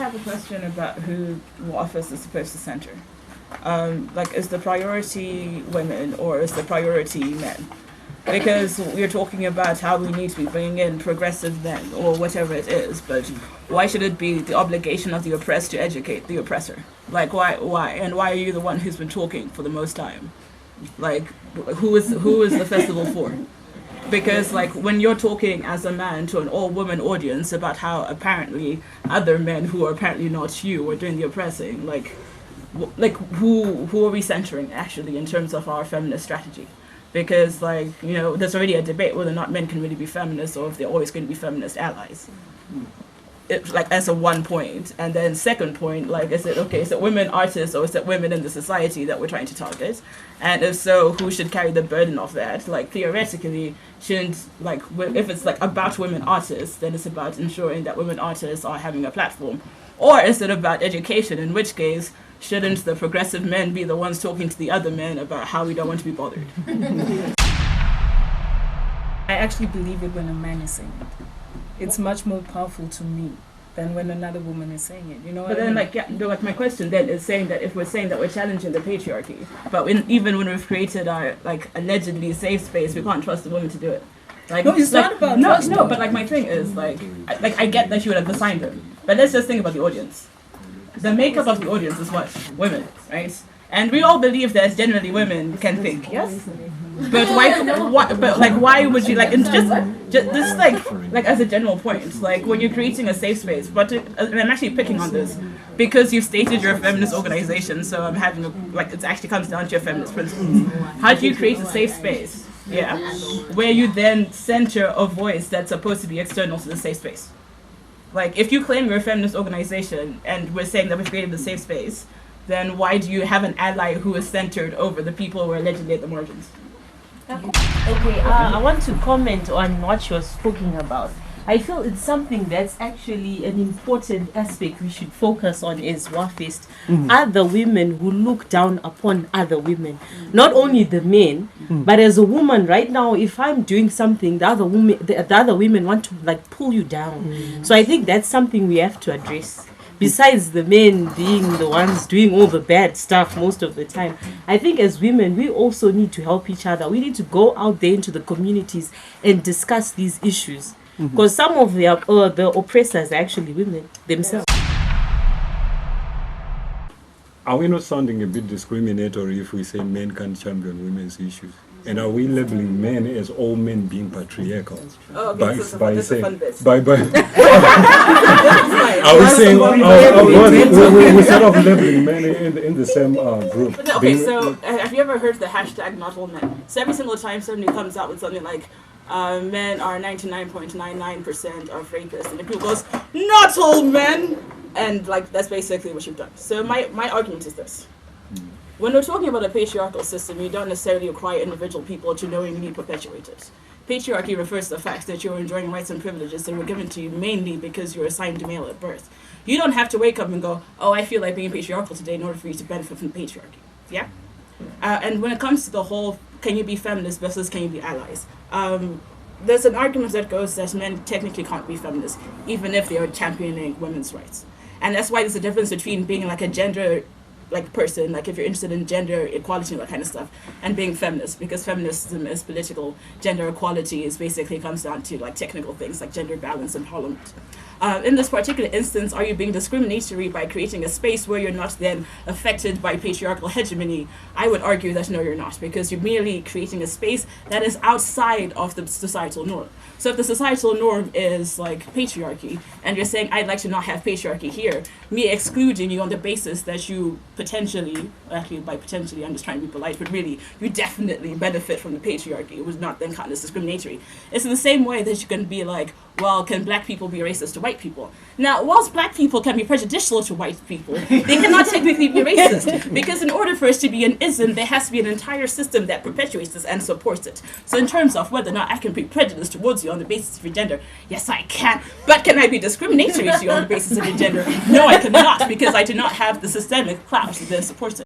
have a question about who Wafest is supposed to center. Like, is the priority women or is the priority men? Because we're talking about how we need to be bringing in progressive men or whatever it is, but why should it be the obligation of the oppressed to educate the oppressor? Like, why? And why are you the one who's been talking for the most time? Like, who is the festival for? Because, like, when you're talking as a man to an all-woman audience about how apparently other men who are apparently not you are doing the oppressing, like who are we centering actually in terms of our feminist strategy? Because, like, you know, there's already a debate whether or not men can really be feminists or if they're always going to be feminist allies. It's like, as a one point. And then second point, like, is it women artists or is it women in the society that we're trying to target? And if so, who should carry the burden of that? Like, theoretically, shouldn't, like, if it's like about women artists, then it's about ensuring that women artists are having a platform. Or is it about education, in which case, shouldn't the progressive men be the ones talking to the other men about how we don't want to be bothered? I actually believe it when a man is saying it. It's much more powerful to me than when another woman is saying it. You know. But then, like my question then is saying that if we're saying that we're challenging the patriarchy, but even when we've created our like allegedly safe space, we can't trust the women to do it. Like, no, it's like, not about trust. No, but like my thing is like I get that you would have assigned them, but let's just think about the audience. The makeup of the audience is what? Women, right? And we all believe that generally women can think, yes? But why would you, like, it's just this, like as a general point, like when you're creating a safe space, but and I'm actually picking on this because you've stated you're a feminist organization, so I'm having it actually comes down to your feminist principles. How do you create a safe space, yeah, where you then center a voice that's supposed to be external to the safe space? Like, if you claim you're a feminist organization and we're saying that we've created a safe space, then why do you have an ally who is centered over the people who are allegedly at the margins? Okay, I want to comment on what you're speaking about. I feel it's something that's actually an important aspect we should focus on as Wafest. Other women who look down upon other women. Not only the men, but as a woman right now, if I'm doing something, the other women want to like pull you down. So I think that's something we have to address. Besides the men being the ones doing all the bad stuff most of the time, I think as women, we also need to help each other. We need to go out there into the communities and discuss these issues. Because some of the oppressors are actually women themselves. Are we not sounding a bit discriminatory if we say men can't champion women's issues? And are we labeling men as all men being patriarchal? Oh, okay, by saying, fun bit. are we saying, we sort of labeling men in the same group? But no, okay, so have you ever heard the hashtag not all men? So every single time somebody comes out with something like, men are 99.99% of rapists, and the people goes, not all men! And like, that's basically what you've done. So my argument is this. When we're talking about a patriarchal system, you don't necessarily require individual people to knowingly perpetuate it. Patriarchy refers to the fact that you're enjoying rights and privileges that were given to you mainly because you're assigned male at birth. You don't have to wake up and go, oh, I feel like being patriarchal today in order for you to benefit from patriarchy. Yeah? And when it comes to the whole, can you be feminist versus can you be allies? There's an argument that goes that men technically can't be feminists, even if they are championing women's rights. And that's why there's a difference between being like a gender like person, like if you're interested in gender equality and that kind of stuff, and being feminist, because feminism is political, gender equality is basically comes down to like technical things like gender balance in parliament. In this particular instance, are you being discriminatory by creating a space where you're not then affected by patriarchal hegemony? I would argue that no, you're not, because you're merely creating a space that is outside of the societal norm. So if the societal norm is like patriarchy, and you're saying, I'd like to not have patriarchy here, me excluding you on the basis that you potentially, actually by potentially, I'm just trying to be polite, but really, you definitely benefit from the patriarchy. It was not then kind of discriminatory. It's in the same way that you can be like, well, can black people be racist to white people? Now, whilst black people can be prejudicial to white people, they cannot technically be racist, because in order for us to be an ism, there has to be an entire system that perpetuates this and supports it. So in terms of whether or not I can be prejudiced towards you on the basis of your gender, yes, I can. But can I be discriminatory to you on the basis of your gender? No, I cannot, because I do not have the systemic clout that supports it.